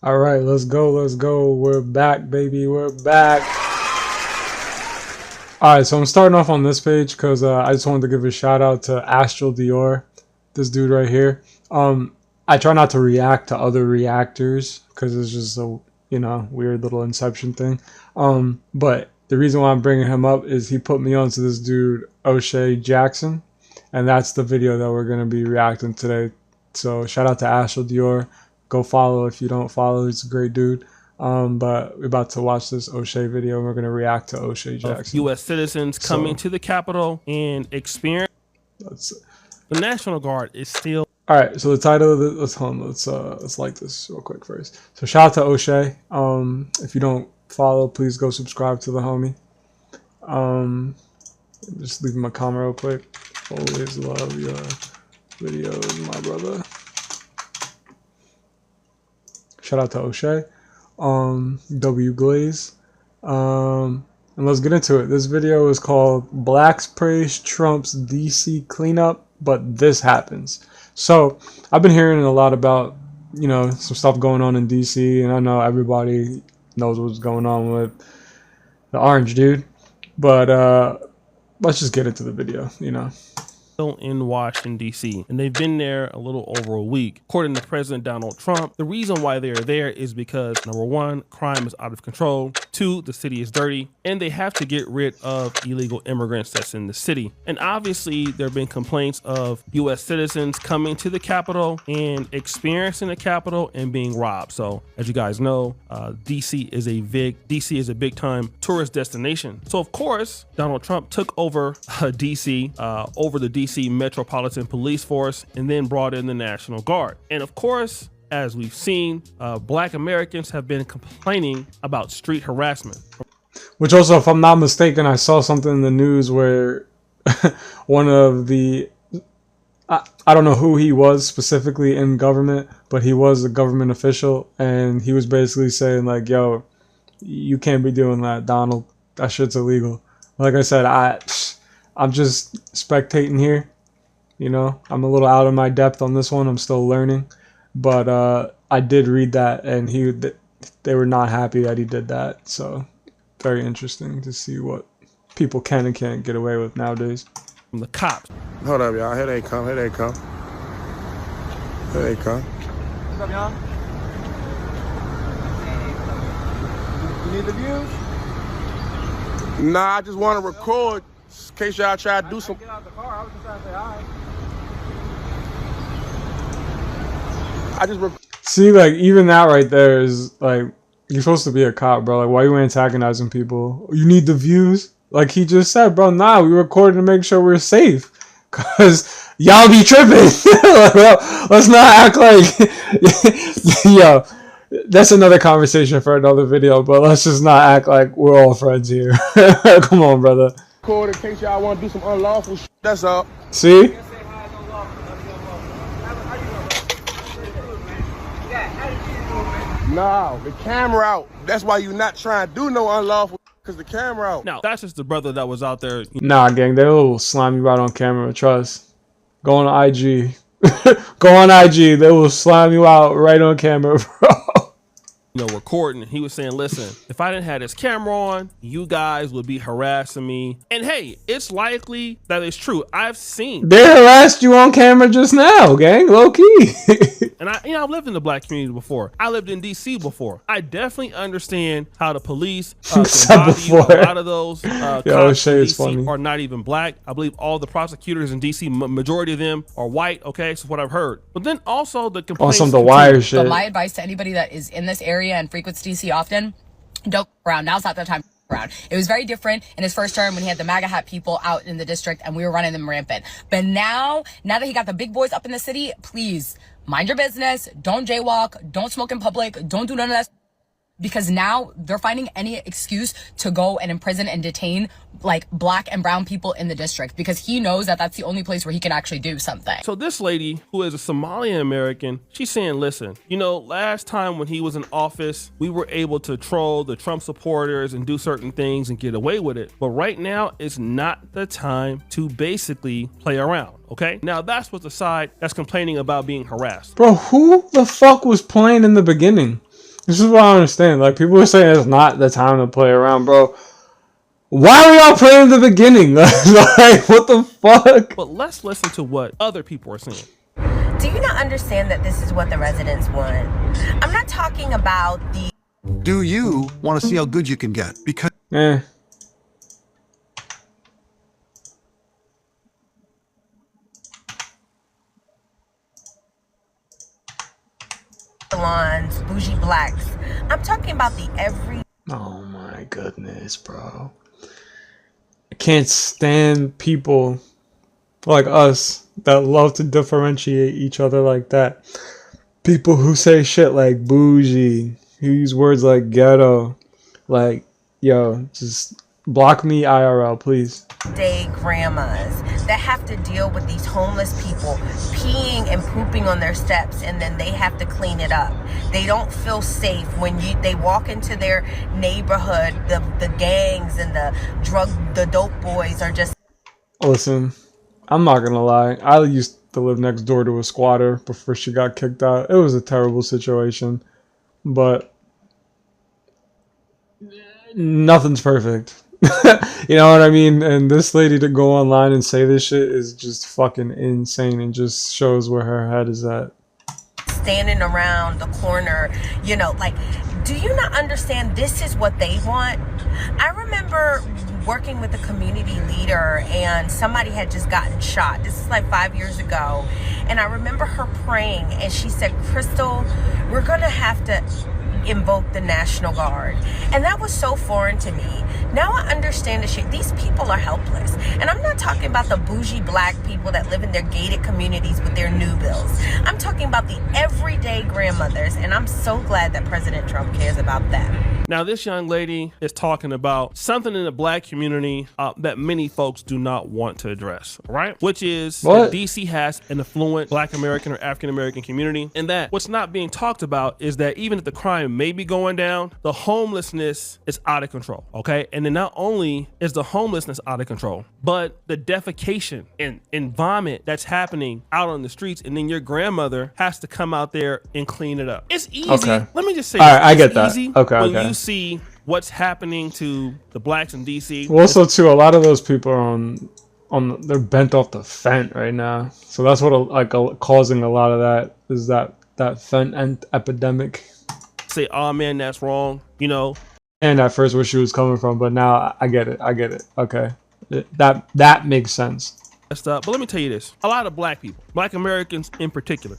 All right, let's go. Let's go. We're back, baby. We're back. All right, so I'm starting off on this page because I just wanted to give a shout out to Astral Dior, this dude right here. I try not to react to other reactors because it's just a weird little Inception thing. But the reason why I'm bringing him up is he put me onto this dude Oshay Jackson, and that's the video that we're gonna be reacting today. So shout out to Astral Dior. Go follow if you don't follow. He's a great dude. But we're about to watch this Oshay video, and we're going to react to Oshay Jackson. U.S. citizens coming to the Capitol and experience. The National Guard is still. All right, so the title of this, let's like this real quick first. So shout out to Oshay. If you don't follow, please go subscribe to the homie. Just leave him a comment real quick. Always love your videos, my brother. Shout out to Oshay. W Glaze. And let's get into it. This video is called Blacks Praise Trump's DC Cleanup, but this happens. So I've been hearing a lot about, some stuff going on in DC, and I know everybody knows what's going on with the orange dude, but let's just get into the video, in Washington, D.C., and they've been there a little over a week. According to President Donald Trump, the reason why they're there is because, number one, crime is out of control. Two, the city is dirty, and they have to get rid of illegal immigrants that's in the city. And obviously, there have been complaints of U.S. citizens coming to the Capitol and experiencing the Capitol and being robbed. So, as you guys know, D.C. is a big time tourist destination. So, of course, Donald Trump took over D.C. Over the DC Metropolitan Police Force, and then brought in the National Guard. And of course, as we've seen, Black Americans have been complaining about street harassment. Which also, if I'm not mistaken, I saw something in the news where one of the, I don't know who he was specifically in government, but he was a government official, and he was basically saying like, yo, you can't be doing that, Donald. That shit's illegal. Like I said, I'm just spectating here, I'm a little out of my depth on this one. I'm still learning, but I did read that, and they were not happy that he did that. So very interesting to see what people can and can't get away with nowadays. From the cops. Hold up, y'all. Here they come. Here they come. Here they come. What's up, y'all? You need the views? Nah, I just want to record. In case y'all try to do some. Get out the car. I was just trying to say hi. See, like, even that right there is like, you're supposed to be a cop, bro. Like, why are you antagonizing people? You need the views? Like he just said, bro. Nah, we recording to make sure we're safe, cause y'all be tripping. Let's not act like, yo. That's another conversation for another video, but let's just not act like we're all friends here. Come on, brother. In case y'all want to do some unlawful shit. That's all. See? No, the camera out. That's why you not trying to do no unlawful, because the camera out. Now, that's just the brother that was out there. Nah, gang, they will slam you out on camera. Trust. Go on IG. Go on IG. They will slam you out right on camera, bro. Recording. He was saying, listen, if I didn't have this camera on, you guys would be harassing me. And hey, it's likely that it's true. I've seen. They harassed you on camera just now, gang. Low key. And I've lived in the black community before. I lived in DC before. I definitely understand how the police can body you. A lot of those cops in DC are not even black. I believe all the prosecutors in DC, majority of them are white. Okay, so what I've heard. But then also the complaints. On some The Wire shit. But my advice to anybody that is in this area and frequents DC often, don't around. Now's not the time around. It was very different in his first term when he had the MAGA hat people out in the district and we were running them rampant. But now that he got the big boys up in the city, please mind your business. Don't jaywalk. Don't smoke in public. Don't do none of that. Because now they're finding any excuse to go and imprison and detain like black and brown people in the district, because he knows that that's the only place where he can actually do something. So this lady, who is a Somalian American, she's saying, listen, last time when he was in office, we were able to troll the Trump supporters and do certain things and get away with it. But right now, it's not the time to basically play around. Okay, now that's what's the side that's complaining about being harassed. Bro, who the fuck was playing in the beginning? This is what I understand. Like, people are saying it's not the time to play around, bro. Why were y'all playing in the beginning? Like, what the fuck? But let's listen to what other people are saying. Do you not understand that this is what the residents want? I'm not talking about the... Do you want to see how good you can get? Because salons, bougie blacks. I'm talking about the every... Oh my goodness, bro. I can't stand people like us that love to differentiate each other like that. People who say shit like bougie, who use words like ghetto. Like, yo, just block me IRL, please. day grandmas that have to deal with these homeless people peeing and pooping on their steps, and then they have to clean it up. They don't feel safe when they walk into their neighborhood. The gangs and the dope boys are just... Listen, I'm not gonna lie. I used to live next door to a squatter before she got kicked out. It was a terrible situation, but nothing's perfect. You know what I mean? And this lady to go online and say this shit is just fucking insane, and just shows where her head is at. Standing around the corner, you know, like, do you not understand this is what they want? I remember working with a community leader, and somebody had just gotten shot. This is like 5 years ago. And I remember her praying, and she said, Crystal, we're gonna have to invoke the National Guard. And that was so foreign to me. Now I understand the shit. These people are helpless. And I'm not talking about the bougie black people that live in their gated communities with their new bills. I'm talking about the everyday grandmothers, and I'm so glad that President Trump cares about them. Now, this young lady is talking about something in the black community that many folks do not want to address, right? Which is that DC has an affluent black American or African American community, and that what's not being talked about is that even if the crime may be going down, the homelessness is out of control, okay? And then not only is the homelessness out of control, but the defecation and vomit that's happening out on the streets, and then your grandmother has to come out there and clean it up. It's easy. Okay. Let me just say, all right, I get that. Easy Okay, when okay. you see what's happening to the blacks in DC. Well, also too, a lot of those people are they're bent off the fent right now. So that's what causing a lot of that is that fent epidemic. Say, oh man, that's wrong, you know. And at first where she was coming from, but now I get it. Okay, that makes sense. But let me tell you this: a lot of black people, black Americans in particular,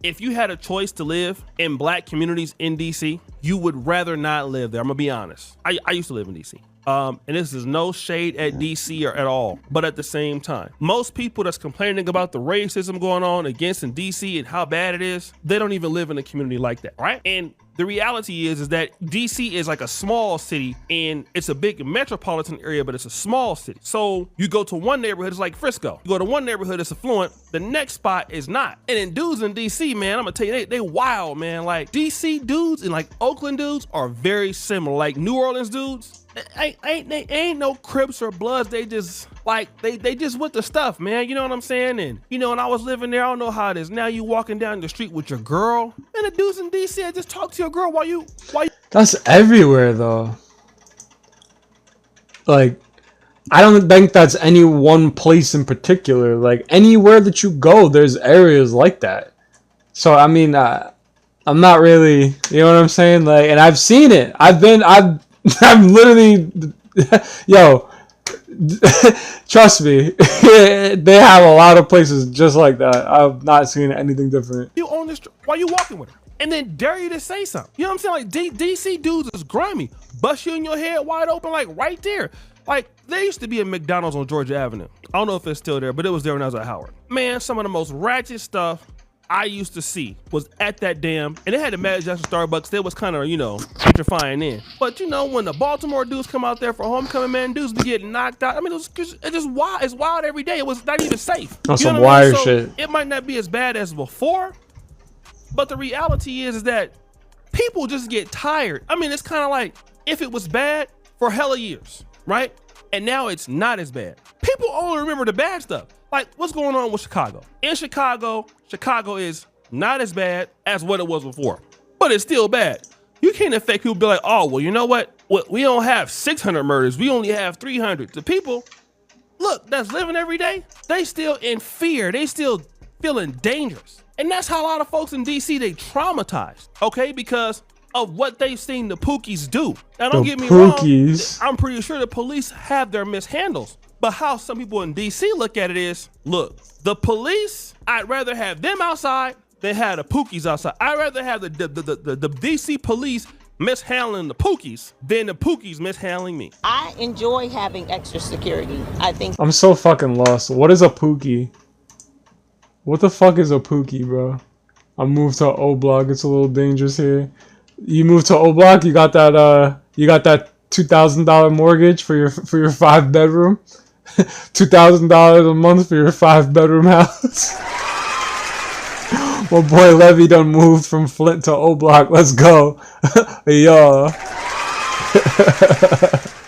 if you had a choice to live in black communities in DC, you would rather not live there. I'm gonna be honest. I used to live in DC. And this is no shade at DC or at all, but at the same time, most people that's complaining about the racism going on against in DC and how bad it is, they don't even live in a community like that, right? And the reality is that DC is like a small city, and it's a big metropolitan area, but it's a small city. So you go to one neighborhood, it's like Frisco. You go to one neighborhood, it's affluent. The next spot is not. And then dudes in DC, man, I'm gonna tell you, they wild, man. Like DC dudes and like Oakland dudes are very similar. Like New Orleans dudes, ain't no Crips or Bloods. They just like they just with the stuff, man. You know what I'm saying? And you know, when I was living there, I don't know how it is. Now you walking down the street with your girl, and the dudes in DC, I just talk to your girl while you. That's everywhere though. Like, I don't think that's any one place in particular. Like anywhere that you go, there's areas like that. So I mean, I'm not really, you know what I'm saying? Like, and I've seen it. I've literally, yo, trust me, they have a lot of places just like that. I've not seen anything different. You on the street while you walking with her, and then dare you to say something. You know what I'm saying? Like DC dudes is grimy, bust you in your head wide open, like right there. Like there used to be a McDonald's on Georgia Avenue. I don't know if it's still there, but it was there when I was at Howard. Man, some of the most ratchet stuff I used to see was at that damn, and they had the Magic Johnson Starbucks. They was kind of, you know, gentrifying in. But you know, when the Baltimore dudes come out there for homecoming, man, dudes be getting knocked out. I mean, it's just wild. It's wild every day. It was not even safe. On some what I wire mean? So shit. it might not be as bad as before, but the reality is that people just get tired. I mean, it's kind of like if it was bad for hella years, right? And now it's not as bad. People only remember the bad stuff. Like, what's going on with Chicago? In Chicago is not as bad as what it was before, but it's still bad. You can't expect people to be like, oh, well, you know what? We don't have 600 murders. We only have 300. The people, look, that's living every day, they still in fear. They still feeling dangerous. And that's how a lot of folks in DC, they traumatized, okay? Because of what they've seen the Pookies do. Now, don't get me wrong, I'm pretty sure the police have their mishandles. But how some people in DC look at it is, look, the police, I'd rather have them outside than have the Pookies outside. I'd rather have the DC police mishandling the Pookies than the Pookies mishandling me. I enjoy having extra security. I think I'm so fucking lost. What is a Pookie? What the fuck is a Pookie, bro? I moved to O Block. It's a little dangerous here. You moved to O Block. You got that $2,000 mortgage for your 5-bedroom. $2,000 a month for your 5-bedroom house. My boy Levy done moved from Flint to O Block. Let's go. Yo.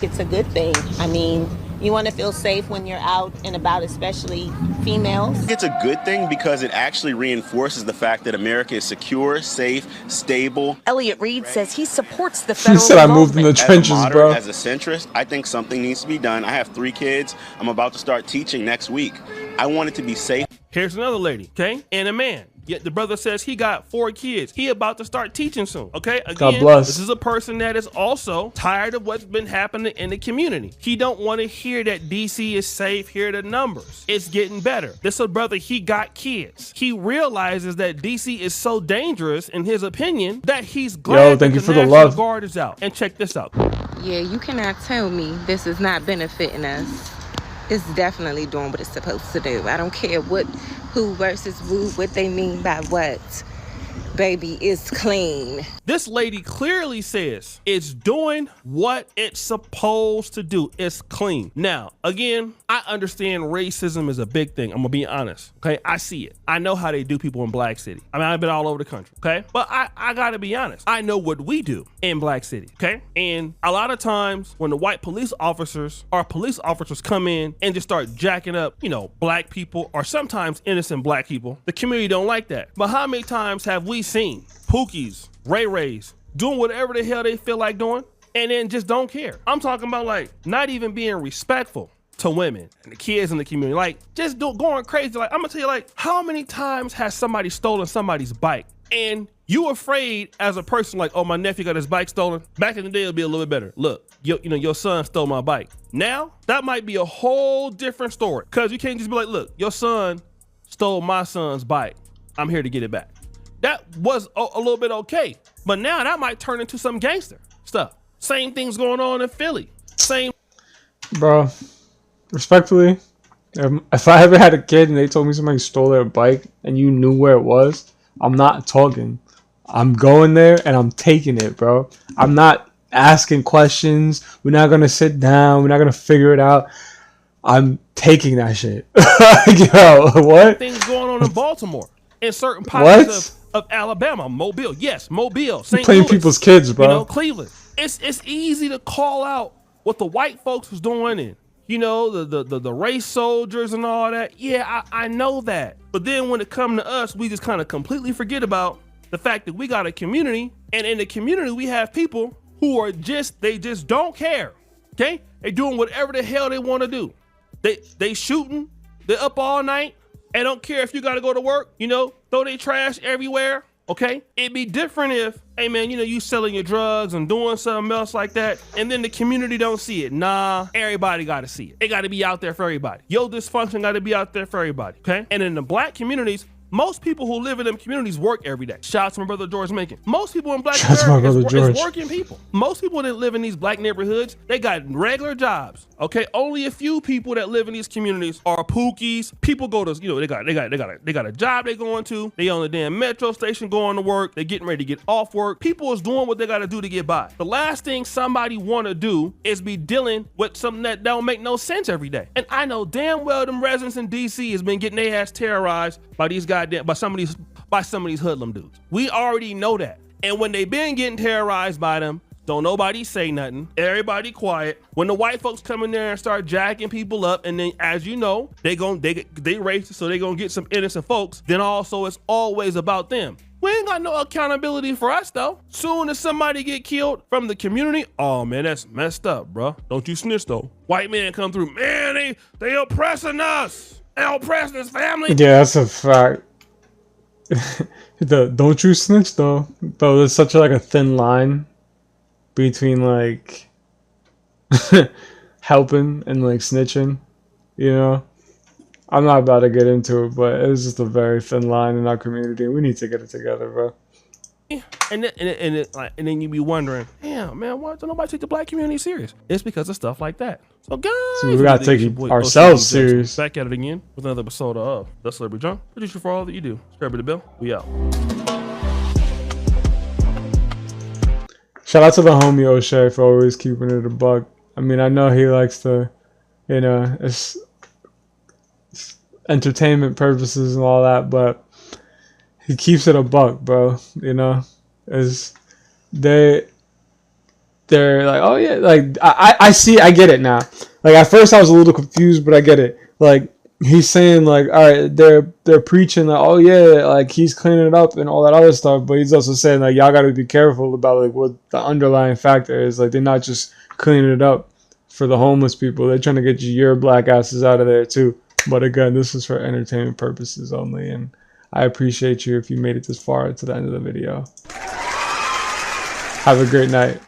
it's a good thing. I mean, you want to feel safe when you're out and about, especially females. It's a good thing because it actually reinforces the fact that America is secure, safe, stable. Elliot Reed says he supports the federal He said I moved in the trenches, as a moderate, bro. As a centrist, I think something needs to be done. I have 3 kids. I'm about to start teaching next week. I want it to be safe. Here's another lady, okay? And a man. Yet the brother says he got 4 kids. He about to start teaching soon, okay? Again, God bless. This is a person that is also tired of what's been happening in the community. He don't want to hear that DC is safe, hear the numbers. It's getting better. This is a brother, he got kids. He realizes that DC is so dangerous, in his opinion, that he's glad thank that you the for the National love. Guard is out. And check this out. Yeah, you cannot tell me this is not benefiting us. It's definitely doing what it's supposed to do. I don't care who versus who, what they mean by what. Baby, it's clean. This lady clearly says it's doing what it's supposed to do. It's clean. Now, again, I understand racism is a big thing. I'm gonna be honest, okay? I see it. I know how they do people in Black City. I mean, I've been all over the country, okay? But I gotta be honest. I know what we do in Black City, okay? And a lot of times when the white police officers come in and just start jacking up, Black people or sometimes innocent Black people, the community don't like that. But how many times have we seen Pookies, Ray Rays doing whatever the hell they feel like doing and then just don't care? I'm talking about like not even being respectful to women and the kids in the community, like just going crazy. Like I'm gonna tell you, like how many times has somebody stolen somebody's bike and you afraid as a person like, oh, my nephew got his bike stolen? Back in the day it'll be a little bit better. Look, your son stole my bike. Now that might be a whole different story, because you can't just be like, look, your son stole my son's bike, I'm here to get it back. That was a little bit okay. But now that might turn into some gangster stuff. Same things going on in Philly. Same. Bro, respectfully, if I ever had a kid and they told me somebody stole their bike and you knew where it was, I'm not talking. I'm going there and I'm taking it, bro. I'm not asking questions. We're not going to sit down. We're not going to figure it out. I'm taking that shit. Yo, what? Things going on in Baltimore. In certain pockets of Alabama, Mobile, yes, Mobile, St. Playing Louis, people's kids, bro. Cleveland. It's easy to call out what the white folks was doing and the race soldiers and all that. Yeah, I know that. But then when it comes to us, we just kind of completely forget about the fact that we got a community, and in the community we have people who are they just don't care. Okay, they doing whatever the hell they want to do. They shooting. They're up all night. They don't care if you got to go to work, throw their trash everywhere, okay? It'd be different if, hey man, you selling your drugs and doing something else like that, and then the community don't see it. Nah, everybody got to see it. It got to be out there for everybody. Your dysfunction got to be out there for everybody, okay? And in the Black communities, most people who live in them communities work every day. Shout out to my brother George Macon. Most people in Black America is working people. Most people that live in these Black neighborhoods, they got regular jobs. Okay, only a few people that live in these communities are Pookies. People go to, they got a job they going to. They on the damn metro station going to work. They getting ready to get off work. People is doing what they got to do to get by. The last thing somebody want to do is be dealing with something that don't make no sense every day. And I know damn well them residents in DC has been getting their ass terrorized by these guys. By some of these hoodlum dudes. We already know that. And when they been getting terrorized by them, don't nobody say nothing. Everybody quiet. When the white folks come in there and start jacking people up, and then as you know, they racist, so they gonna get some innocent folks, then also it's always about them. We ain't got no accountability for us though. Soon as somebody get killed from the community, oh man, that's messed up, bro. Don't you snitch though. White man come through, man, they oppressing us. They oppressing this family. Yeah, that's a fact. Don't you snitch though. But there's such like a thin line between like helping and like snitching, you know. I'm not about to get into it, but it's just a very thin line in our community. We need to get it together, bro. And then you be wondering, damn, man, why don't nobody take the black community serious? It's because of stuff like that. So guys, so we gotta take ourselves serious. Back at it again with another episode of The Celebrity Junk. Producer for all that you do. Subscribe to the bell. We out. Shout out to the homie Oshay for always keeping it a buck. I mean, I know he likes to, you know, it's entertainment purposes and all that, but he keeps it a buck, bro. You know, is they're like, oh yeah, like I get it now. Like at first I was a little confused, but I get it. Like he's saying like, all right, they're preaching like, oh yeah, like he's cleaning it up and all that other stuff, but he's also saying like y'all got to be careful about like what the underlying factor is. Like they're not just cleaning it up for the homeless people. They're trying to get your black asses out of there too. But again, this is for entertainment purposes only, and I appreciate you if you made it this far to the end of the video. Have a great night.